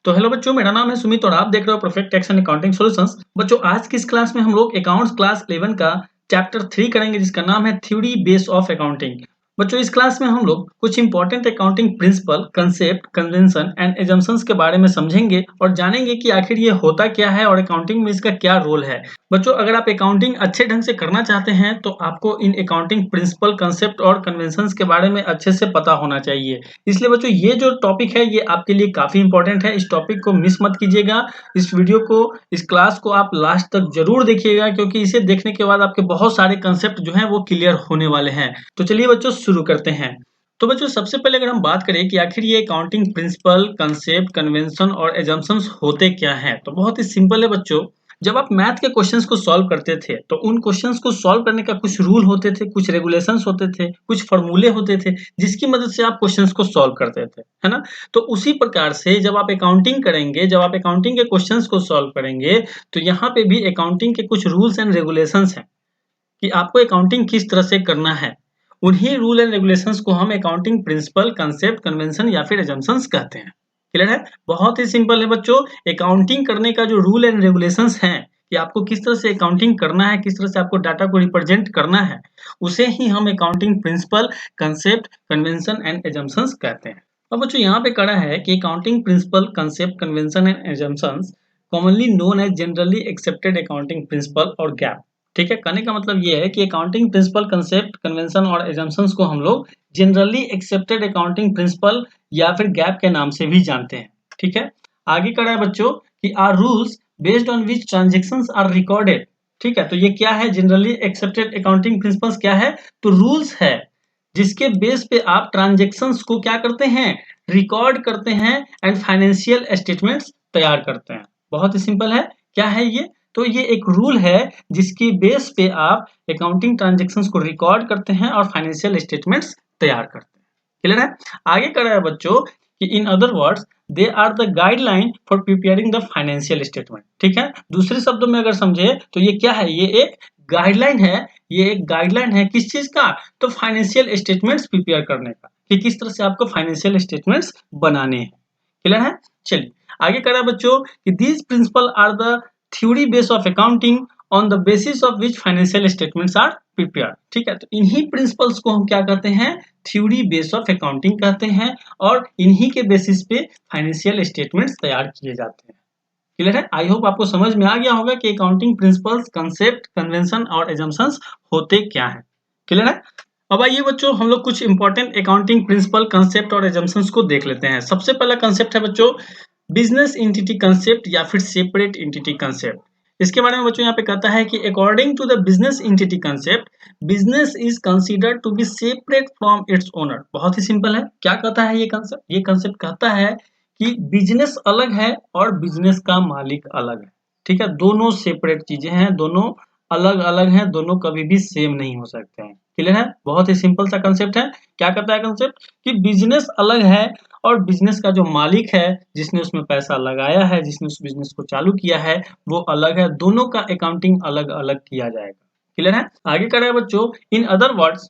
तो हेलो बच्चों, मेरा नाम है सुमित और आप देख रहे हो perfect tax and accounting solutions. बच्चों, आज की इस क्लास में हम लोग अकाउंट्स क्लास 11 का चैप्टर 3 करेंगे, जिसका नाम है थ्योरी बेस ऑफ अकाउंटिंग। बच्चों, इस क्लास में हम लोग कुछ important accounting principle, concept, convention and assumptions के बारे में समझेंगे और जानेंगे कि आखिर ये होता क्या है और अकाउंटिंग में इसका क्या रोल है। बच्चों, अगर आप अकाउंटिंग अच्छे ढंग से करना चाहते हैं तो आपको इन अकाउंटिंग प्रिंसिपल, कंसेप्ट और कन्वेंशंस के बारे में अच्छे से पता होना चाहिए। इसलिए बच्चों, ये जो टॉपिक है ये आपके लिए काफी इंपॉर्टेंट है। इस टॉपिक को मिस मत कीजिएगा। इस वीडियो को, इस क्लास को आप लास्ट तक जरूर देखिएगा, क्योंकि इसे देखने के बाद आपके बहुत सारे कंसेप्ट जो हैं वो क्लियर होने वाले हैं। तो चलिए बच्चों, शुरू करते हैं। तो बच्चों, सबसे पहले अगर हम बात करें कि आखिर ये अकाउंटिंग प्रिंसिपल, कंसेप्ट, कन्वेंशन और एजम्पशंस होते क्या हैं, तो बहुत ही सिंपल है बच्चों। जब आप मैथ के क्वेश्चंस को सॉल्व करते थे तो उन क्वेश्चंस को सॉल्व करने का कुछ रूल होते थे, कुछ रेगुलेशंस होते थे, कुछ फॉर्मूले होते थे, जिसकी मदद से आप क्वेश्चंस को सॉल्व करते थे, है ना। तो उसी प्रकार से जब आप अकाउंटिंग करेंगे, जब आप अकाउंटिंग के क्वेश्चंस को सॉल्व करेंगे, तो यहाँ पे भी अकाउंटिंग के कुछ रूल्स एंड रेगुलेशंस हैं कि आपको अकाउंटिंग किस तरह से करना है। उन्हीं रूल एंड रेगुलेशंस को हम अकाउंटिंग प्रिंसिपल, कंसेप्ट, कन्वेंशन या फिर एजम्पशंस कहते हैं। क्लियर है? बहुत ही सिंपल है बच्चों। अकाउंटिंग करने का जो रूल एंड रेगुलेशंस हैं कि आपको किस तरह से अकाउंटिंग करना है, किस तरह से आपको डाटा को रिप्रेजेंट करना है, उसे ही हम accounting principle, concept, convention and assumptions कहते हैं। अब बच्चों, यहाँ पे कड़ा है कि accounting principle, concept, convention and assumptions commonly known as generally accepted accounting principle और गैप। ठीक है, कहने का मतलब ये है कि अकाउंटिंग प्रिंसिपल, कंसेप्ट, कन्वेंशन और एजम्पशंस को हम लोग जनरली एक्सेप्टेड अकाउंटिंग प्रिंसिपल या फिर गैप के नाम से भी जानते हैं। ठीक है, आगे कड़ा है बच्चों कि are rules based on which transactions are recorded. ठीक है, तो ये क्या है? जनरली एक्सेप्टेड अकाउंटिंग प्रिंसिपल्स क्या है? तो रूल्स है जिसके बेस पे आप ट्रांजेक्शंस को क्या करते हैं? रिकॉर्ड करते हैं एंड फाइनेंशियल स्टेटमेंट्स तैयार करते हैं। बहुत ही सिंपल है। क्या है ये? तो ये एक रूल है जिसकी बेस पे आप अकाउंटिंग ट्रांजेक्शंस को रिकॉर्ड करते हैं और फाइनेंशियल स्टेटमेंट्स तैयार करते हैं। क्लियर है? आगे कर रहा है बच्चों कि in other words they are the guideline for preparing the financial statement. ठीक है, दूसरे शब्दों में अगर समझे तो ये क्या है? ये एक गाइडलाइन है। ये एक गाइडलाइन है किस चीज का? तो फाइनेंशियल स्टेटमेंट्स प्रिपेयर करने का, कि किस तरह से आपको फाइनेंशियल स्टेटमेंट्स बनाने हैं। क्लियर है? चलिए आगे कर रहा है बच्चों कि these principle are the theory base of accounting on the basis of which financial statements are prepared. ठीक है, तो इन्हीं प्रिंसिपल्स को हम क्या कहते हैं? थ्योरी बेस ऑफ अकाउंटिंग कहते हैं, और इन्हीं के बेसिस पे फाइनेंशियल स्टेटमेंट्स तैयार किए जाते हैं। क्लियर है? आई होप आपको समझ में आ गया होगा कि अकाउंटिंग प्रिंसिपल्स, कंसेप्ट, कन्वेंशन और एजम्पशंस होते क्या है। क्लियर है? अब आइए बच्चों, हम लोग कुछ इंपॉर्टेंट अकाउंटिंग प्रिंसिपल, कंसेप्ट और एजम्पशंस को देख लेते हैं। सबसे पहला कंसेप्ट है बच्चों बिजनेस एंटिटी कंसेप्ट या फिर सेपरेट एंटिटी कंसेप्ट। इसके बारे में बच्चों यहाँ पे कहता है कि according to the business entity concept, business is considered to be separate from its owner. बहुत ही सिंपल है। क्या कहता है ये कंसेप्ट? ये कंसेप्ट कहता है कि बिजनेस अलग है और बिजनेस का मालिक अलग है। ठीक है, दोनों सेपरेट चीजें हैं, दोनों अलग अलग हैं, दोनों कभी भी सेम नहीं हो सकते हैं। क्लियर है? बहुत ही सिंपल सा कंसेप्ट है। क्या कहता है कंसेप्ट? कि बिजनेस अलग है और बिजनेस का जो मालिक है, जिसने उसमें पैसा लगाया है, जिसने उस बिजनेस को चालू किया है, वो अलग है। दोनों का अकाउंटिंग अलग अलग किया जाएगा। क्लियर है? आगे कर रहे हैं बच्चों, in other words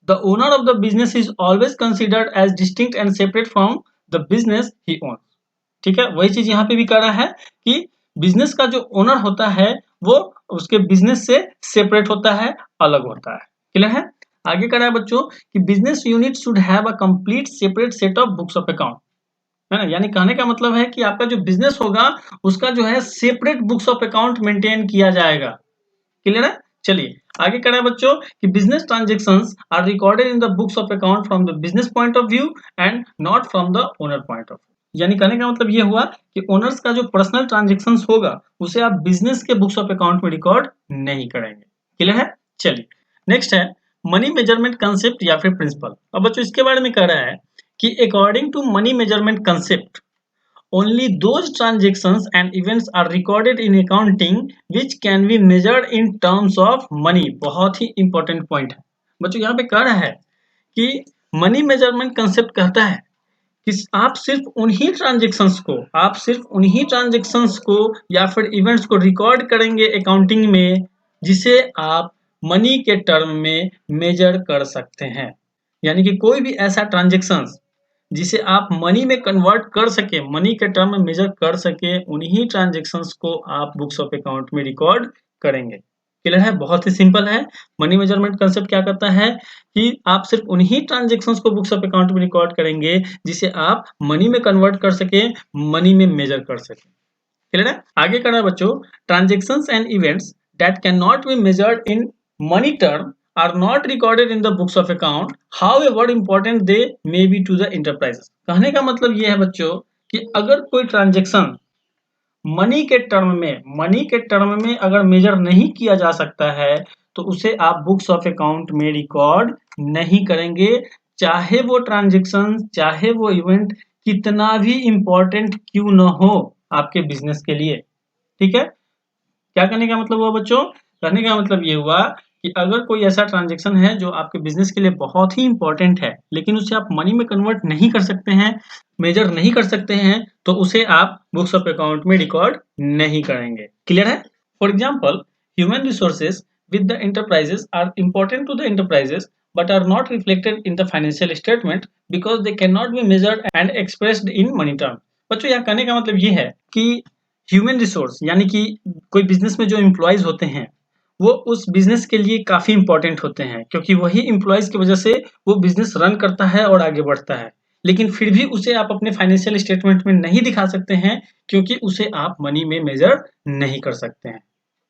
the owner of the business is always considered as distinct and separate from the business he owns. ठीक है, वही चीज यहाँ पे भी कर रहा है कि बिजनेस का जो ओनर होता है वो उसके बिजनेस से सेपरेट होता है, अलग होता है। क्लियर है? आगे कर रहा है बच्चों कि business unit should have a complete separate set of books of account. है ना, यानी कहने का मतलब है कि आपका जो बिजनेस होगा उसका जो है separate books of account maintain किया जाएगा। क्लियर है? चलिए आगे कर रहा है बच्चों कि business transactions are recorded in the books of account from the business point of view and not from the owner point of view. यानी कहने का मतलब ये हुआ कि ओनर्स का जो पर्सनल ट्रांजेक्शंस होगा उसे आप बिजनेस के बुक्स ऑफ अकाउंट में रिकॉर्ड नहीं करेंगे। क्लियर है? चलिए नेक्स्ट है मनी मेजरमेंट कंसेप्ट या फिर प्रिंसिपल। अब बच्चों इसके बारे में कह रहा है कि according to money measurement concept only those transactions and events are recorded in accounting which can be measured in terms of money। बहुत ही इंपॉर्टेंट पॉइंट है बच्चों। यहाँ पे कह रहा है कि मनी मेजरमेंट कंसेप्ट कहता है कि आप सिर्फ उन्हीं ट्रांजेक्शंस को या फिर इवेंट्स को रिकॉर्ड करेंगे अकाउंटिंग में जिसे आप मनी के टर्म में मेजर कर सकते हैं। यानी कि कोई भी ऐसा ट्रांजेक्शंस जिसे आप मनी में कन्वर्ट कर सके, मनी के टर्म में मेजर कर सके, उन्हीं ट्रांजेक्शन्स को आप बुक्स ऑफ अकाउंट में रिकॉर्ड करेंगे। क्लियर है? बहुत ही सिंपल है। मनी मेजरमेंट कंसेप्ट क्या करता है कि आप सिर्फ उन्हीं ट्रांजेक्शन्स को बुक्स ऑफ अकाउंट में रिकॉर्ड करेंगे जिसे आप मनी में कन्वर्ट कर सके, मनी में मेजर कर सके। क्लियर है? आगे करना है बच्चों, transactions and events that can not be measured in money term are not recorded in the books of account, however important they may be to the enterprises। कहने का मतलब ये है बच्चों कि अगर कोई ट्रांजेक्शन मनी के टर्म में अगर मेजर नहीं किया जा सकता है तो उसे आप बुक्स ऑफ अकाउंट में रिकॉर्ड नहीं करेंगे, चाहे वो ट्रांजेक्शन, चाहे वो इवेंट कितना भी इंपॉर्टेंट क्यों न हो आपके बिजनेस के लिए। ठीक है? क्या कहने का मतलब हुआ बच्चों? कहने का मतलब ये हुआ कि अगर कोई ऐसा ट्रांजेक्शन है जो आपके बिजनेस के लिए बहुत ही इंपॉर्टेंट है लेकिन उसे आप मनी में कन्वर्ट नहीं कर सकते हैं, मेजर नहीं कर सकते हैं, तो उसे आप बुक्स ऑफ अकाउंट में रिकॉर्ड नहीं करेंगे। क्लियर है? For example, human resources with the enterprises are important to the enterprises but are not reflected in the financial statement because they cannot be measured and expressed in money term। बच्चों यहाँ कहने का मतलब ये है कि human resource यानी कि कोई बिजनेस में जो एम्प्लॉयज होते हैं वो उस बिजनेस के लिए काफी इंपॉर्टेंट होते हैं, क्योंकि वही एम्प्लॉयज की वजह से वो बिजनेस रन करता है और आगे बढ़ता है। लेकिन फिर भी उसे आप अपने फाइनेंशियल स्टेटमेंट में नहीं दिखा सकते हैं क्योंकि उसे आप मनी में मेजर नहीं कर सकते हैं।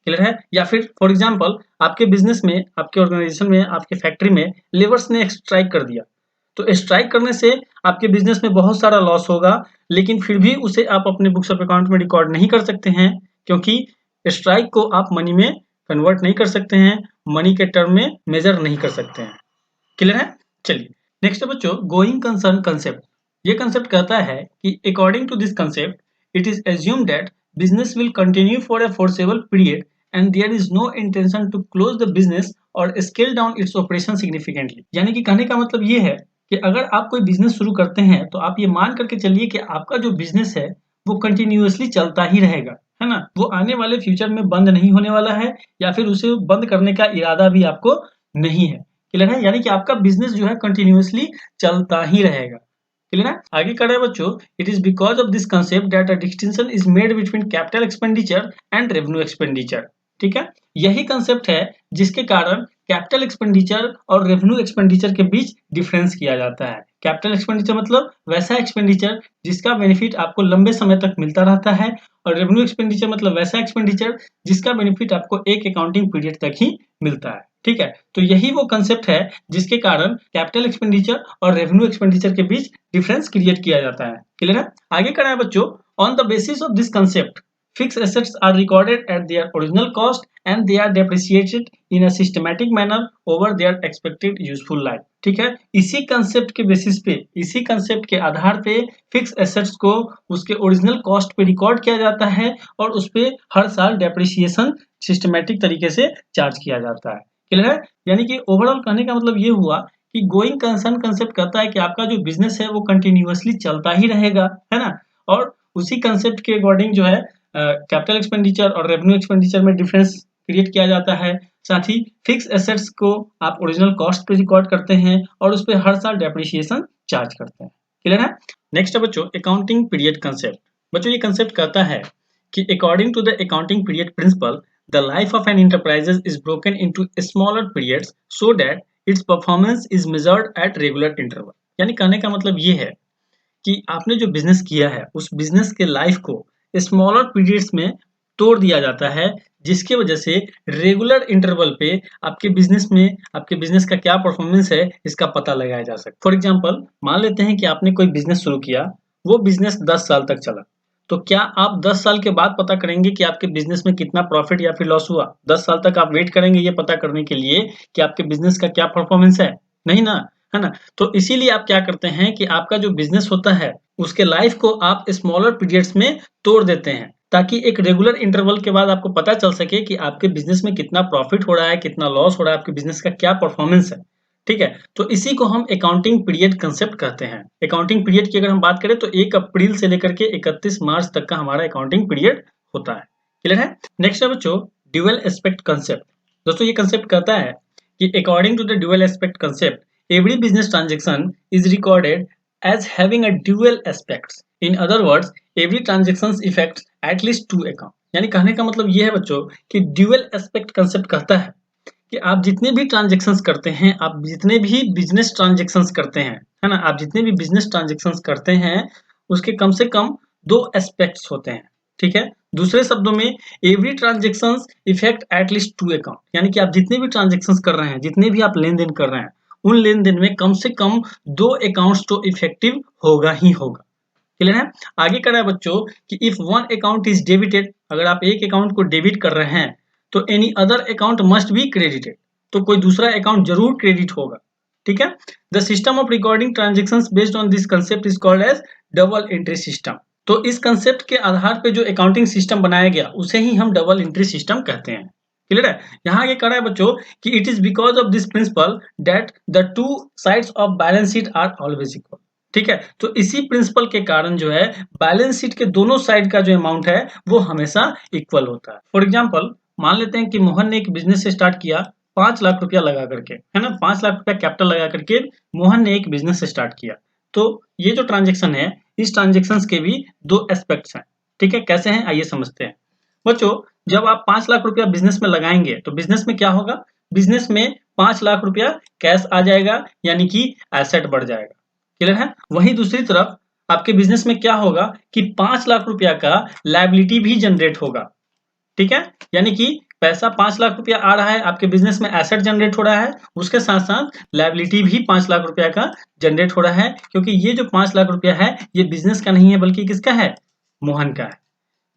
क्लियर है? या फिर फॉर एग्जाम्पल, आपके बिजनेस में, आपके ऑर्गेनाइजेशन में, आपके फैक्ट्री में लेबर्स ने स्ट्राइक कर दिया, तो स्ट्राइक करने से आपके बिजनेस में बहुत सारा लॉस होगा, लेकिन फिर भी उसे आप अपने बुक्स ऑफ अकाउंट में रिकॉर्ड नहीं कर सकते हैं क्योंकि स्ट्राइक को आप मनी में कन्वर्ट नहीं कर सकते हैं, मनी के टर्म में मेजर नहीं कर सकते हैं। क्लियर है? चलिए नेक्स्ट है बच्चों, गोइंग कंसर्न कंसेप्ट। ये कंसेप्ट कहता है कि according to this concept it is assumed that business will continue for a foreseeable period and there is no intention to close the business or scale down its operation significantly। यानी कि कहने का मतलब ये है कि अगर आप कोई बिजनेस शुरू करते हैं तो आप ये मान करके चलिए कि आपका जो बिजनेस है वो कंटिन्यूअसली चलता ही रहेगा, है ना? वो आने वाले फ्यूचर में बंद नहीं होने वाला है या फिर उसे बंद करने का इरादा भी आपको नहीं है। क्लियर है? यानी कि आपका बिजनेस जो है कंटिन्यूअसली चलता ही रहेगा। क्लियर है? आगे कर रहे हैं बच्चों, it is because of this concept that a distinction is made between capital expenditure and revenue expenditure. ठीक है? यही कंसेप्ट है जिसके कारण कैपिटल एक्सपेंडिचर और रेवेन्यू एक्सपेंडिचर के बीच डिफरेंस किया जाता है। कैपिटल एक्सपेंडिचर मतलब वैसा एक्सपेंडिचर जिसका बेनिफिट आपको लंबे समय तक मिलता रहता है, और रेवेन्यू एक्सपेंडिचर मतलब वैसा एक्सपेंडिचर जिसका बेनिफिट आपको एक अकाउंटिंग पीरियड तक ही मिलता है। ठीक है? तो यही वो कंसेप्ट है जिसके कारण कैपिटल एक्सपेंडिचर और रेवेन्यू एक्सपेंडिचर के बीच डिफरेंस क्रिएट किया जाता है। क्लियर है? आगे करना है बच्चों, on the basis of this concept fixed assets are recorded at their original cost and they are depreciated in a systematic manner over their expected useful life। ठीक है? इसी कंसेप्ट के बेसिस पे, इसी कंसेप्ट के आधार पे फिक्स एसेट्स को उसके ओरिजिनल कॉस्ट पे रिकॉर्ड किया जाता है और उस पे हर साल डेप्रिसिएशन सिस्टमेटिक तरीके से चार्ज किया जाता है। क्लियर है? यानी कि ओवरऑल कहने का मतलब ये हुआ कि गोइंग कंसर्न कंसेप्ट कहता है कि आपका जो बिजनेस है वो कंटिन्यूअसली चलता ही रहेगा, है ना? और उसी कंसेप्ट के अकॉर्डिंग जो है कैपिटल एक्सपेंडिचर और रेवेन्यू एक्सपेंडिचर में डिफरेंस क्रिएट किया जाता है। साथ ही फिक्स एसेट्स को आप ओरिजिनल कॉस्ट पे रिकॉर्ड करते हैं और उस पर हर साल डेप्रिसिएशन चार्ज करते हैं। क्लियर है? नेक्स्ट है बच्चों, अकाउंटिंग पीरियड कंसेप्ट। बच्चों ये कंसेप्ट कहता है कि according to the accounting period principle the life of an enterprise is broken into smaller periods so that its performance is measured at regular interval। यानी कहने का मतलब ये है कि आपने जो बिजनेस किया है उस बिजनेस के लाइफ को स्मॉलर पीरियड्स में तोड़ दिया जाता है, जिसकी वजह से रेगुलर इंटरवल पे आपके बिजनेस में, आपके बिजनेस का क्या परफॉर्मेंस है इसका पता लगाया जा सकता है। फॉर एग्जांपल, मान लेते हैं कि आपने कोई बिजनेस शुरू किया, वो बिजनेस 10 साल तक चला, तो क्या आप 10 साल के बाद पता करेंगे कि आपके बिजनेस में कितना प्रॉफिट या फिर लॉस हुआ? 10 साल तक आप वेट करेंगे ये पता करने के लिए कि आपके बिजनेस का क्या परफॉर्मेंस है? नहीं ना, है ना? तो इसीलिए आप क्या करते हैं कि आपका जो बिजनेस होता है उसके लाइफ को आप स्मॉलर पीरियड्स में तोड़ देते हैं ताकि एक रेगुलर इंटरवल के बाद आपको पता चल सके कि आपके बिजनेस में कितना प्रॉफिट हो रहा है, कितना लॉस हो रहा है, आपके बिजनेस का क्या परफॉर्मेंस है। ठीक है? तो इसी को हम अकाउंटिंग पीरियड कंसेप्ट कहते हैं। अकाउंटिंग पीरियड की अगर हम बात करें तो 1 अप्रैल से लेकर के 31 मार्च तक का हमारा अकाउंटिंग पीरियड होता है। क्लियर है? नेक्स्ट है बच्चों, ड्यूअल एस्पेक्ट कंसेप्ट। दोस्तों ये कंसेप्ट कहता है कि according to the dual aspect concept every business transaction is recorded as having a dual aspects. In other words, every transactions affects at least two account. यानी कहने का मतलब ये है बच्चों कि ड्यूअल एस्पेक्ट कंसेप्ट कहता है कि आप जितने भी ट्रांजेक्शन्स करते हैं, आप जितने भी बिजनेस ट्रांजेक्शन्स करते हैं, है ना, आप जितने भी बिजनेस ट्रांजेक्शन्स करते हैं उसके कम से कम दो एस्पेक्ट्स होते हैं, ठीक है। दूसरे शब्दों में every transactions effect at least two account, यानी कि आप जितने भी ट्रांजेक्शन्स कर रहे हैं, जितने भी आप लेन देन कर रहे हैं, उन लेन देन में कम से कम दो अकाउंट्स तो इफेक्टिव होगा ही होगा। क्लियर है। आगे कर रहा है बच्चों कि if one account is debited, अगर आप एक अकाउंट को डेबिट कर रहे हैं तो any other account must be credited, तो कोई दूसरा अकाउंट जरूर क्रेडिट होगा, ठीक है। The system of recording transactions based on this concept is called as double entry system. तो इस कंसेप्ट के आधार पे जो अकाउंटिंग सिस्टम बनाया गया उसे ही हम डबल एंट्री सिस्टम कहते हैं। क्लियर है। यहाँ ये कह रहा है बच्चों कि it is because of this principle that the two sides of balance sheet are always equal, ठीक है। तो इसी प्रिंसिपल के कारण जो है बैलेंस शीट के दोनों साइड का जो अमाउंट है वो हमेशा इक्वल होता है। फॉर एग्जाम्पल मान लेते हैं कि मोहन ने एक बिजनेस स्टार्ट किया 5 लाख रुपया लगा करके, है ना, 5 लाख रुपया कैपिटल लगा करके मोहन ने एक बिजनेस स्टार्ट किया। तो ये जो ट्रांजेक्शन है, इस ट्रांजेक्शन के भी दो एस्पेक्ट्स हैं, ठीक है। कैसे हैं आइए समझते हैं। बच्चों जब आप 5 लाख रुपया बिजनेस में लगाएंगे तो बिजनेस में क्या होगा, बिजनेस में 5 लाख रुपया कैश आ जाएगा, यानी कि एसेट बढ़ जाएगा। क्लियर है। वहीं दूसरी तरफ आपके बिजनेस में क्या होगा कि 5 लाख रुपया का लायबिलिटी भी जनरेट होगा, ठीक है। यानी कि पैसा 5 लाख रुपया आ रहा है, आपके बिजनेस में एसेट जनरेट हो रहा है, उसके साथ साथ लायबिलिटी भी 5 लाख रुपया का जनरेट हो रहा है, क्योंकि ये जो 5 लाख रुपया है ये बिजनेस का नहीं है बल्कि किसका है, मोहन का है।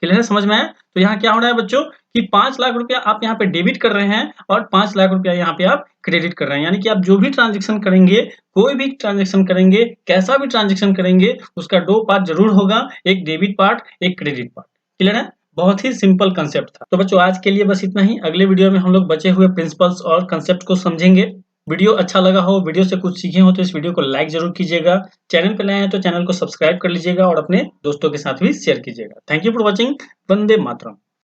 क्लियर है, समझ में आया। तो यहाँ क्या हो रहा है बच्चों कि 5 लाख रुपया आप यहाँ पे डेबिट कर रहे हैं और 5 लाख रुपया यहाँ पे आप क्रेडिट कर रहे हैं, यानी कि आप जो भी ट्रांजेक्शन करेंगे, कोई भी ट्रांजेक्शन करेंगे, कैसा भी ट्रांजेक्शन करेंगे, उसका दो पार्ट जरूर होगा, एक डेबिट पार्ट, एक क्रेडिट पार्ट। क्लियर है। बहुत ही सिंपल कंसेप्ट था। तो बच्चों आज के लिए बस इतना ही। अगले वीडियो में हम लोग बचे हुए प्रिंसिपल्स और कंसेप्ट को समझेंगे। वीडियो अच्छा लगा हो, वीडियो से कुछ सीखे हो तो इस वीडियो को लाइक जरूर कीजिएगा। चैनल पे नए हैं तो चैनल को सब्सक्राइब कर लीजिएगा और अपने दोस्तों के साथ भी शेयर कीजिएगा। Thank you for watching. Vande Mataram.